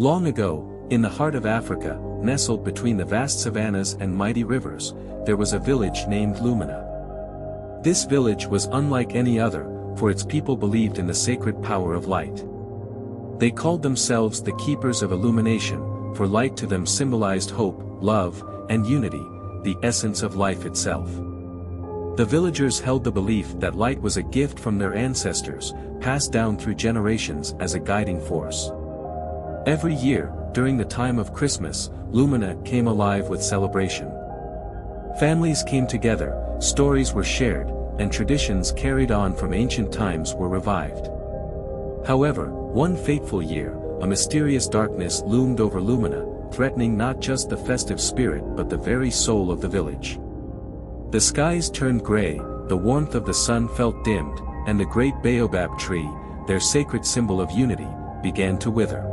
Long ago, in the heart of Africa, nestled between the vast savannas and mighty rivers, there was a village named Lumina. This village was unlike any other, for its people believed in the sacred power of light. They called themselves the keepers of illumination, for light to them symbolized hope, love, and unity, the essence of life itself. The villagers held the belief that light was a gift from their ancestors, passed down through generations as a guiding force. Every year, during the time of Christmas, Lumina came alive with celebration. Families came together, stories were shared, and traditions carried on from ancient times were revived. However, one fateful year, a mysterious darkness loomed over Lumina, threatening not just the festive spirit but the very soul of the village. The skies turned gray, the warmth of the sun felt dimmed, and the great baobab tree, their sacred symbol of unity, began to wither.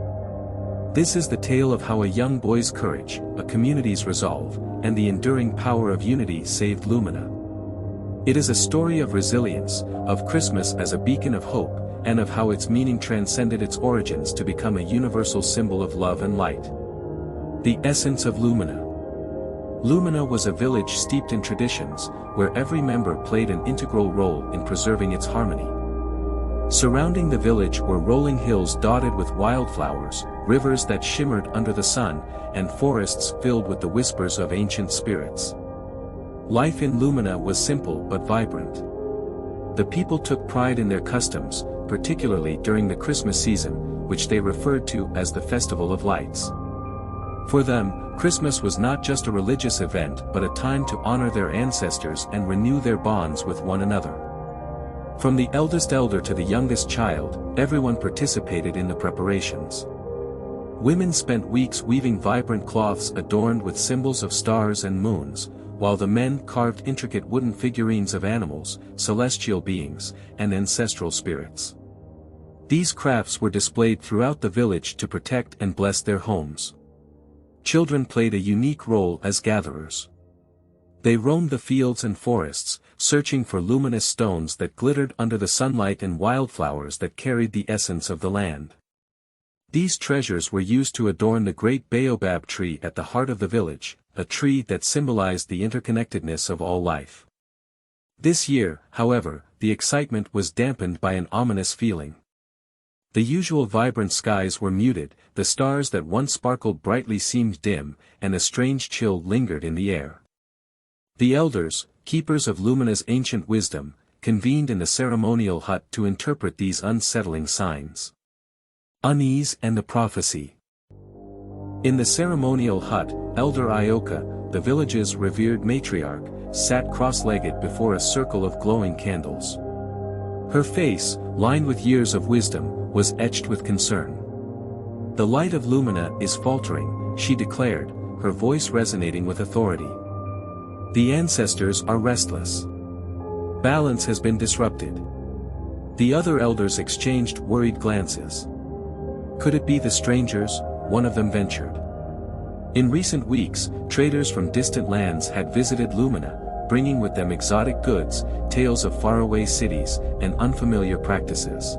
This is the tale of how a young boy's courage, a community's resolve, and the enduring power of unity saved Lumina. It is a story of resilience, of Christmas as a beacon of hope, and of how its meaning transcended its origins to become a universal symbol of love and light. The essence of Lumina. Lumina was a village steeped in traditions, where every member played an integral role in preserving its harmony. Surrounding the village were rolling hills dotted with wildflowers, rivers that shimmered under the sun, and forests filled with the whispers of ancient spirits. Life in Lumina was simple but vibrant. The people took pride in their customs, particularly during the Christmas season, which they referred to as the Festival of Lights. For them, Christmas was not just a religious event but a time to honor their ancestors and renew their bonds with one another. From the eldest elder to the youngest child, everyone participated in the preparations. Women spent weeks weaving vibrant cloths adorned with symbols of stars and moons, while the men carved intricate wooden figurines of animals, celestial beings, and ancestral spirits. These crafts were displayed throughout the village to protect and bless their homes. Children played a unique role as gatherers. They roamed the fields and forests, searching for luminous stones that glittered under the sunlight and wildflowers that carried the essence of the land. These treasures were used to adorn the great baobab tree at the heart of the village, a tree that symbolized the interconnectedness of all life. This year, however, the excitement was dampened by an ominous feeling. The usual vibrant skies were muted, the stars that once sparkled brightly seemed dim, and a strange chill lingered in the air. The elders, keepers of Lumina's ancient wisdom, convened in the ceremonial hut to interpret these unsettling signs. Unease and the prophecy. In the ceremonial hut, Elder Ioka, the village's revered matriarch, sat cross-legged before a circle of glowing candles. Her face, lined with years of wisdom, was etched with concern. "The light of Lumina is faltering," she declared, her voice resonating with authority. "The ancestors are restless. Balance has been disrupted." The other elders exchanged worried glances. "Could it be the strangers?" one of them ventured. In recent weeks, traders from distant lands had visited Lumina, bringing with them exotic goods, tales of faraway cities, and unfamiliar practices.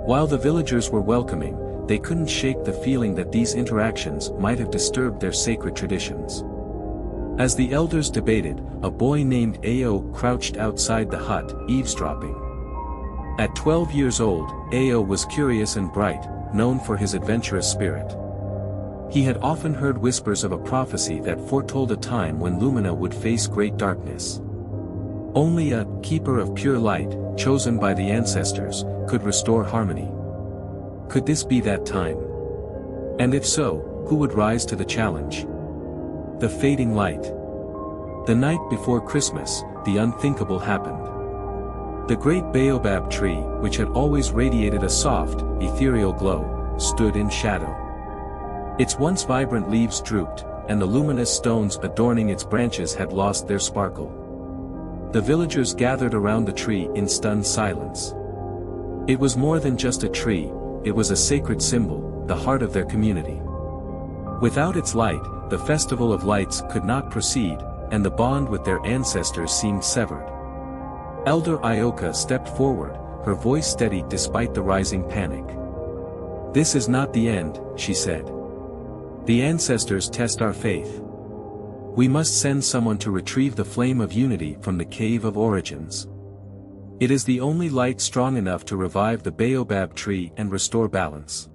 While the villagers were welcoming, they couldn't shake the feeling that these interactions might have disturbed their sacred traditions. As the elders debated, a boy named Ao crouched outside the hut, eavesdropping. At 12 years old, Ao was curious and bright, known for his adventurous spirit. He had often heard whispers of a prophecy that foretold a time when Lumina would face great darkness. Only a keeper of pure light, chosen by the ancestors, could restore harmony. Could this be that time? And if so, who would rise to the challenge? The fading light. The night before Christmas, the unthinkable happened. The great baobab tree, which had always radiated a soft, ethereal glow, stood in shadow. Its once vibrant leaves drooped, and the luminous stones adorning its branches had lost their sparkle. The villagers gathered around the tree in stunned silence. It was more than just a tree, it was a sacred symbol, the heart of their community. Without its light, the Festival of Lights could not proceed, and the bond with their ancestors seemed severed. Elder Ioka stepped forward, her voice steady despite the rising panic. "This is not the end," she said. "The ancestors test our faith. We must send someone to retrieve the flame of unity from the cave of origins. It is the only light strong enough to revive the baobab tree and restore balance."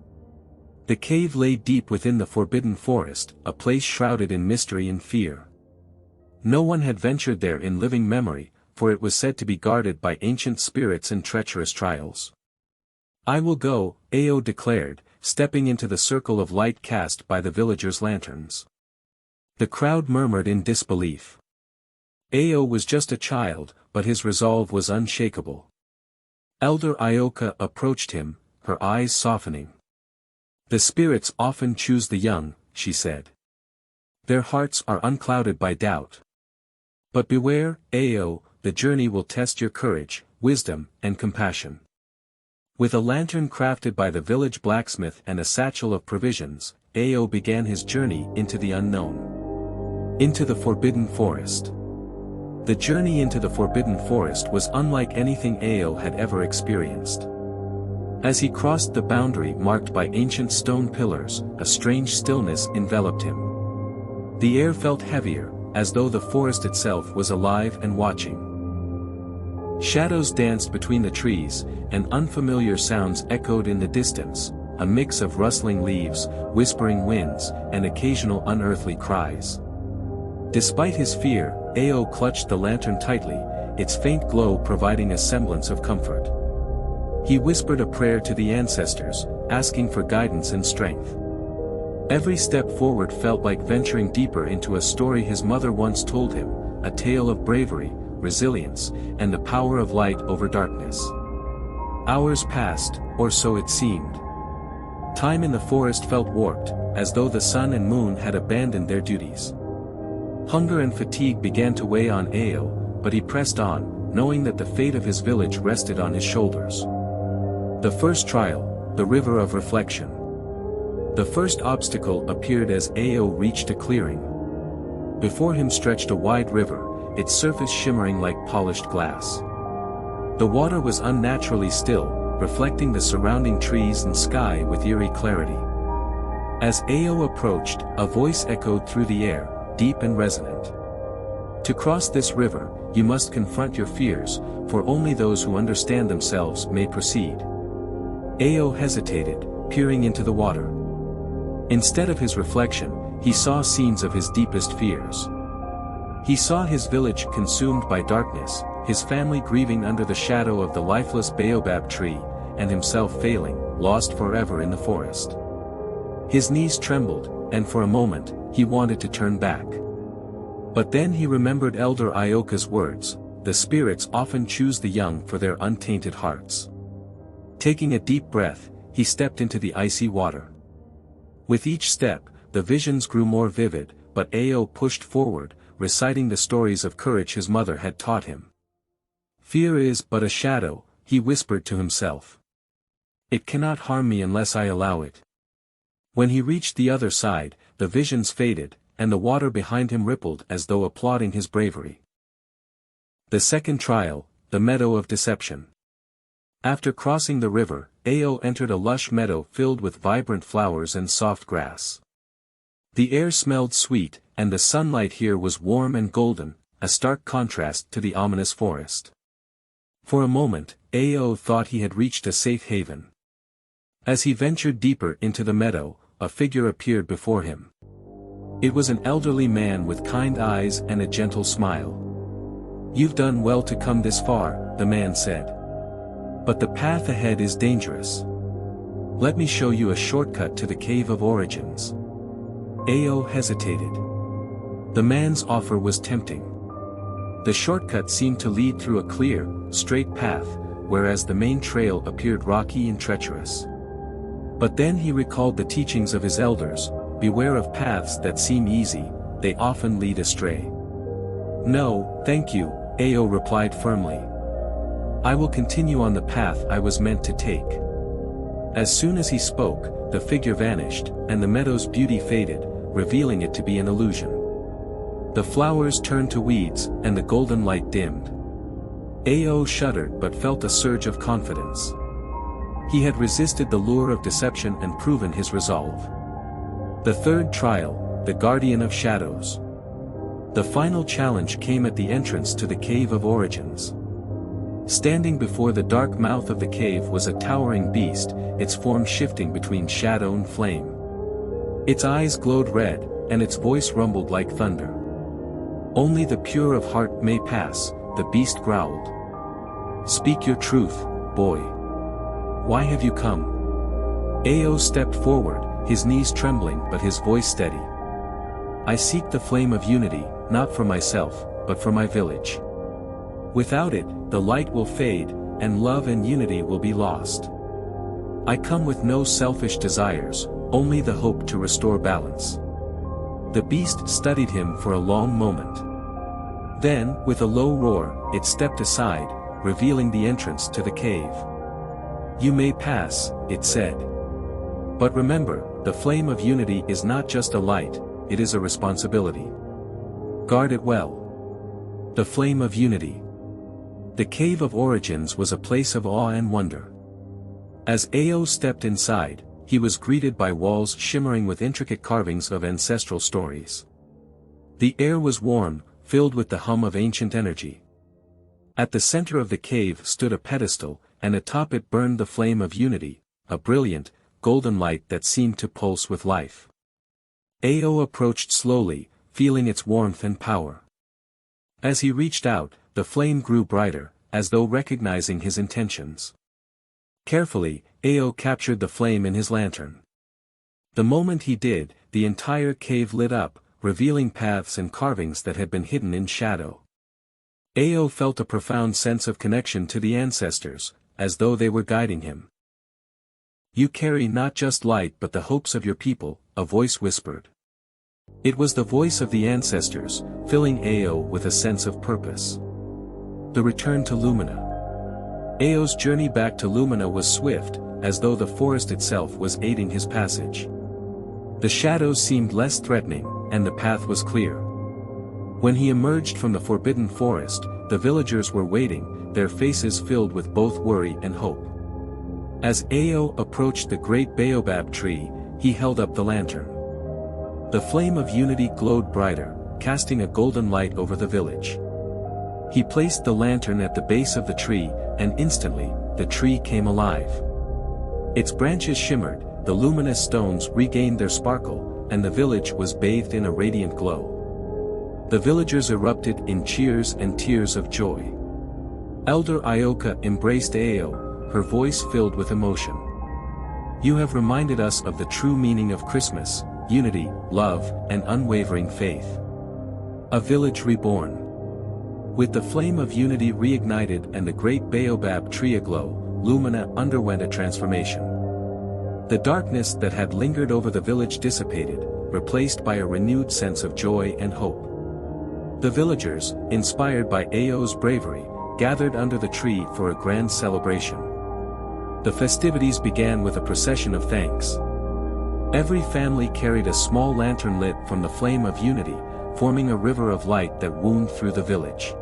The cave lay deep within the forbidden forest, a place shrouded in mystery and fear. No one had ventured there in living memory, for it was said to be guarded by ancient spirits and treacherous trials. "I will go," Ao declared, stepping into the circle of light cast by the villagers' lanterns. The crowd murmured in disbelief. Ao was just a child, but his resolve was unshakable. Elder Ioka approached him, her eyes softening. "The spirits often choose the young," she said. "Their hearts are unclouded by doubt. But beware, Ao, the journey will test your courage, wisdom, and compassion." With a lantern crafted by the village blacksmith and a satchel of provisions, Ao began his journey into the unknown. Into the forbidden forest. The journey into the forbidden forest was unlike anything Ao had ever experienced. As he crossed the boundary marked by ancient stone pillars, a strange stillness enveloped him. The air felt heavier, as though the forest itself was alive and watching. Shadows danced between the trees, and unfamiliar sounds echoed in the distance, a mix of rustling leaves, whispering winds, and occasional unearthly cries. Despite his fear, Ao clutched the lantern tightly, its faint glow providing a semblance of comfort. He whispered a prayer to the ancestors, asking for guidance and strength. Every step forward felt like venturing deeper into a story his mother once told him, a tale of bravery, resilience, and the power of light over darkness. Hours passed, or so it seemed. Time in the forest felt warped, as though the sun and moon had abandoned their duties. Hunger and fatigue began to weigh on Ao, but he pressed on, knowing that the fate of his village rested on his shoulders. The first trial, the river of reflection. The first obstacle appeared as Ao reached a clearing. Before him stretched a wide river, its surface shimmering like polished glass. The water was unnaturally still, reflecting the surrounding trees and sky with eerie clarity. As Ao approached, a voice echoed through the air, deep and resonant. "To cross this river, you must confront your fears, for only those who understand themselves may proceed." Ao hesitated, peering into the water. Instead of his reflection, he saw scenes of his deepest fears. He saw his village consumed by darkness, his family grieving under the shadow of the lifeless baobab tree, and himself failing, lost forever in the forest. His knees trembled, and for a moment, he wanted to turn back. But then he remembered Elder Ioka's words, "The spirits often choose the young for their untainted hearts." Taking a deep breath, he stepped into the icy water. With each step, the visions grew more vivid, but Ao pushed forward, reciting the stories of courage his mother had taught him. "Fear is but a shadow," he whispered to himself. "It cannot harm me unless I allow it." When he reached the other side, the visions faded, and the water behind him rippled as though applauding his bravery. The second trial, the Meadow of Deception. After crossing the river, Ao entered a lush meadow filled with vibrant flowers and soft grass. The air smelled sweet, and the sunlight here was warm and golden, a stark contrast to the ominous forest. For a moment, Ao thought he had reached a safe haven. As he ventured deeper into the meadow, a figure appeared before him. It was an elderly man with kind eyes and a gentle smile. "You've done well to come this far," the man said. "But the path ahead is dangerous. Let me show you a shortcut to the Cave of Origins." Ao hesitated. The man's offer was tempting. The shortcut seemed to lead through a clear, straight path, whereas the main trail appeared rocky and treacherous. But then he recalled the teachings of his elders, "Beware of paths that seem easy, they often lead astray." "No, thank you," Ao replied firmly. "I will continue on the path I was meant to take." As soon as he spoke, the figure vanished, and the meadow's beauty faded, revealing it to be an illusion. The flowers turned to weeds, and the golden light dimmed. Ao shuddered but felt a surge of confidence. He had resisted the lure of deception and proven his resolve. The third trial, the Guardian of Shadows. The final challenge came at the entrance to the Cave of Origins. Standing before the dark mouth of the cave was a towering beast, its form shifting between shadow and flame. Its eyes glowed red, and its voice rumbled like thunder. "Only the pure of heart may pass," the beast growled. "Speak your truth, boy. Why have you come?" Ao stepped forward, his knees trembling but his voice steady. "I seek the flame of unity, not for myself, but for my village. Without it, the light will fade, and love and unity will be lost. I come with no selfish desires, only the hope to restore balance." The beast studied him for a long moment. Then, with a low roar, it stepped aside, revealing the entrance to the cave. "You may pass," it said. "But remember, the flame of unity is not just a light, it is a responsibility. Guard it well." The flame of unity. The Cave of Origins was a place of awe and wonder. As Ao stepped inside, he was greeted by walls shimmering with intricate carvings of ancestral stories. The air was warm, filled with the hum of ancient energy. At the center of the cave stood a pedestal, and atop it burned the flame of unity, a brilliant, golden light that seemed to pulse with life. Ao approached slowly, feeling its warmth and power. As he reached out, the flame grew brighter, as though recognizing his intentions. Carefully, Ao captured the flame in his lantern. The moment he did, the entire cave lit up, revealing paths and carvings that had been hidden in shadow. Ao felt a profound sense of connection to the ancestors, as though they were guiding him. "You carry not just light but the hopes of your people," a voice whispered. It was the voice of the ancestors, filling Ao with a sense of purpose. The return to Lumina. Ao's journey back to Lumina was swift, as though the forest itself was aiding his passage. The shadows seemed less threatening, and the path was clear. When he emerged from the forbidden forest, the villagers were waiting, their faces filled with both worry and hope. As Ao approached the great baobab tree, he held up the lantern. The flame of unity glowed brighter, casting a golden light over the village. He placed the lantern at the base of the tree, and instantly, the tree came alive. Its branches shimmered, the luminous stones regained their sparkle, and the village was bathed in a radiant glow. The villagers erupted in cheers and tears of joy. Elder Ioka embraced Ao, her voice filled with emotion. "You have reminded us of the true meaning of Christmas, unity, love, and unwavering faith. A village reborn." With the flame of unity reignited and the great baobab tree aglow, Lumina underwent a transformation. The darkness that had lingered over the village dissipated, replaced by a renewed sense of joy and hope. The villagers, inspired by Ao's bravery, gathered under the tree for a grand celebration. The festivities began with a procession of thanks. Every family carried a small lantern lit from the flame of unity, forming a river of light that wound through the village.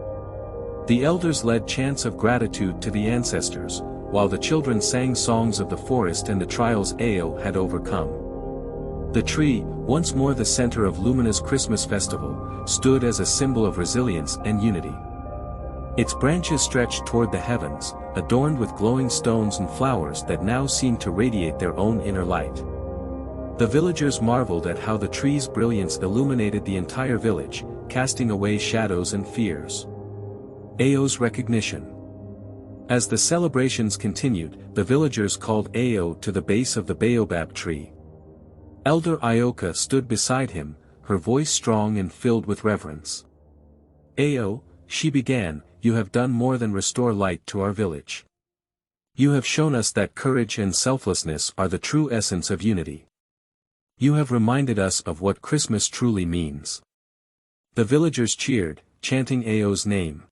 The elders led chants of gratitude to the ancestors, while the children sang songs of the forest and the trials Ao had overcome. The tree, once more the center of Lumina's Christmas festival, stood as a symbol of resilience and unity. Its branches stretched toward the heavens, adorned with glowing stones and flowers that now seemed to radiate their own inner light. The villagers marveled at how the tree's brilliance illuminated the entire village, casting away shadows and fears. Ao's recognition. As the celebrations continued, the villagers called Ao to the base of the baobab tree. Elder Ioka stood beside him, her voice strong and filled with reverence. "Ao," she began, "you have done more than restore light to our village. You have shown us that courage and selflessness are the true essence of unity. You have reminded us of what Christmas truly means." The villagers cheered, chanting Ao's name.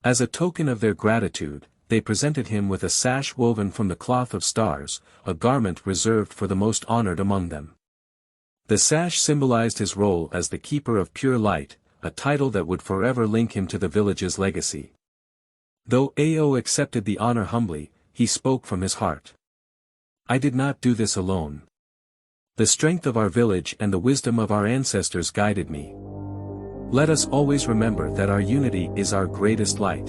As a token of their gratitude, they presented him with a sash woven from the cloth of stars, a garment reserved for the most honored among them. The sash symbolized his role as the keeper of pure light, a title that would forever link him to the village's legacy. Though Ao accepted the honor humbly, he spoke from his heart. I did not do this alone. The strength of our village and the wisdom of our ancestors guided me. Let us always remember that our unity is our greatest light.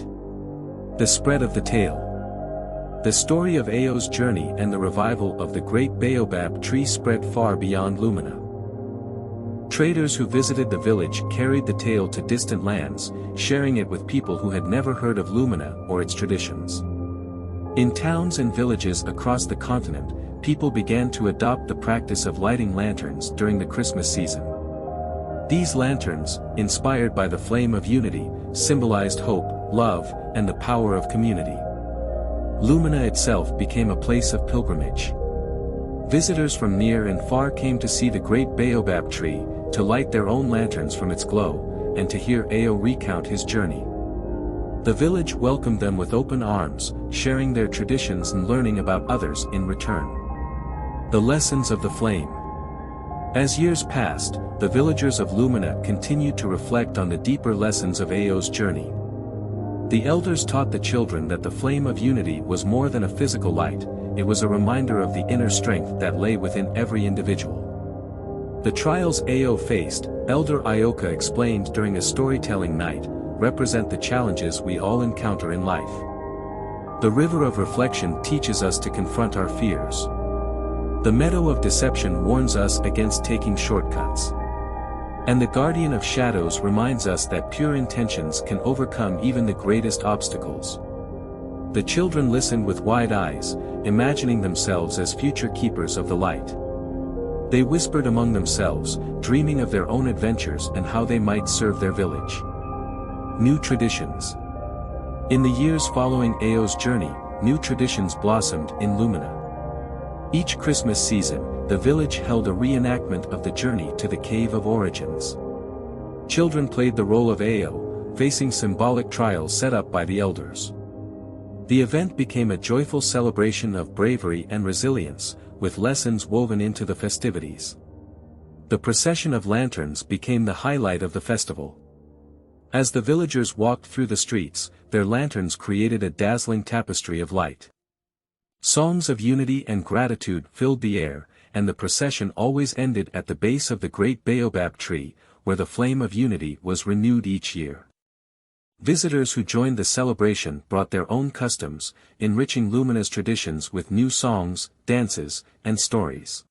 The spread of the tale. The story of Ao's journey and the revival of the great baobab tree spread far beyond Lumina. Traders who visited the village carried the tale to distant lands, sharing it with people who had never heard of Lumina or its traditions. In towns and villages across the continent, people began to adopt the practice of lighting lanterns during the Christmas season. These lanterns, inspired by the flame of unity, symbolized hope, love, and the power of community. Lumina itself became a place of pilgrimage. Visitors from near and far came to see the great baobab tree, to light their own lanterns from its glow, and to hear Ao recount his journey. The village welcomed them with open arms, sharing their traditions and learning about others in return. The lessons of the flame. As years passed, the villagers of Lumina continued to reflect on the deeper lessons of Ao's journey. The elders taught the children that the flame of unity was more than a physical light, it was a reminder of the inner strength that lay within every individual. The trials Ao faced, Elder Ioka explained during a storytelling night, represent the challenges we all encounter in life. The river of reflection teaches us to confront our fears. The meadow of deception warns us against taking shortcuts. And the guardian of shadows reminds us that pure intentions can overcome even the greatest obstacles. The children listened with wide eyes, imagining themselves as future keepers of the light. They whispered among themselves, dreaming of their own adventures and how they might serve their village. New traditions. In the years following Ao's journey, new traditions blossomed in Lumina. Each Christmas season, the village held a reenactment of the journey to the Cave of Origins. Children played the role of Ao, facing symbolic trials set up by the elders. The event became a joyful celebration of bravery and resilience, with lessons woven into the festivities. The procession of lanterns became the highlight of the festival. As the villagers walked through the streets, their lanterns created a dazzling tapestry of light. Songs of unity and gratitude filled the air, and the procession always ended at the base of the great baobab tree, where the flame of unity was renewed each year. Visitors who joined the celebration brought their own customs, enriching Lumina's traditions with new songs, dances, and stories.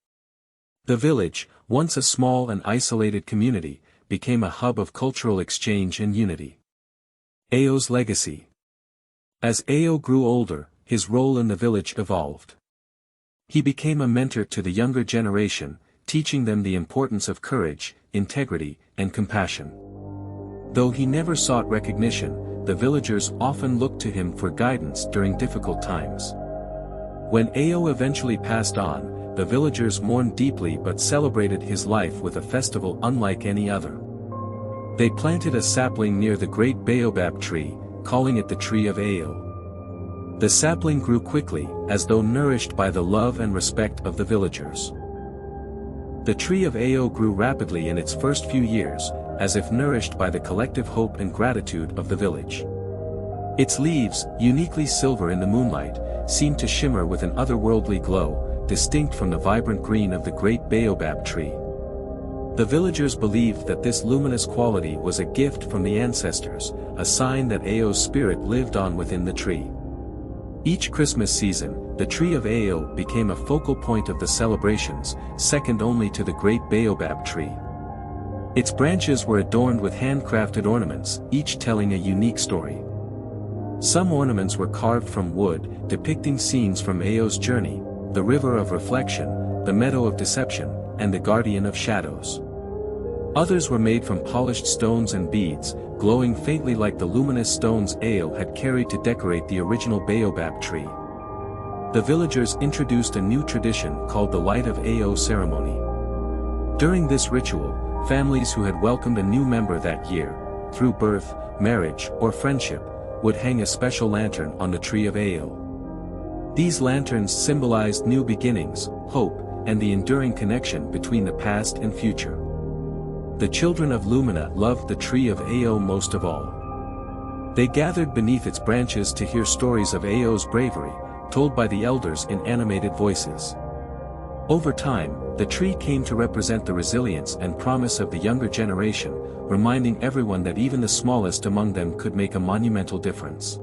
The village, once a small and isolated community, became a hub of cultural exchange and unity. Ao's legacy. As Ao grew older, his role in the village evolved. He became a mentor to the younger generation, teaching them the importance of courage, integrity, and compassion. Though he never sought recognition, the villagers often looked to him for guidance during difficult times. When Ao eventually passed on, the villagers mourned deeply but celebrated his life with a festival unlike any other. They planted a sapling near the great baobab tree, calling it the Tree of Ao. The sapling grew quickly, as though nourished by the love and respect of the villagers. The Tree of Ao grew rapidly in its first few years, as if nourished by the collective hope and gratitude of the village. Its leaves, uniquely silver in the moonlight, seemed to shimmer with an otherworldly glow, distinct from the vibrant green of the great baobab tree. The villagers believed that this luminous quality was a gift from the ancestors, a sign that Ao's spirit lived on within the tree. Each Christmas season, the Tree of Ao became a focal point of the celebrations, second only to the great baobab tree. Its branches were adorned with handcrafted ornaments, each telling a unique story. Some ornaments were carved from wood, depicting scenes from Ao's journey, the river of reflection, the meadow of deception, and the guardian of shadows. Others were made from polished stones and beads, glowing faintly like the luminous stones Ao had carried to decorate the original baobab tree. The villagers introduced a new tradition called the Light of Ao ceremony. During this ritual, families who had welcomed a new member that year, through birth, marriage, or friendship, would hang a special lantern on the Tree of Ao. These lanterns symbolized new beginnings, hope, and the enduring connection between the past and future. The children of Lumina loved the Tree of Ao most of all. They gathered beneath its branches to hear stories of Ao's bravery, told by the elders in animated voices. Over time, the tree came to represent the resilience and promise of the younger generation, reminding everyone that even the smallest among them could make a monumental difference.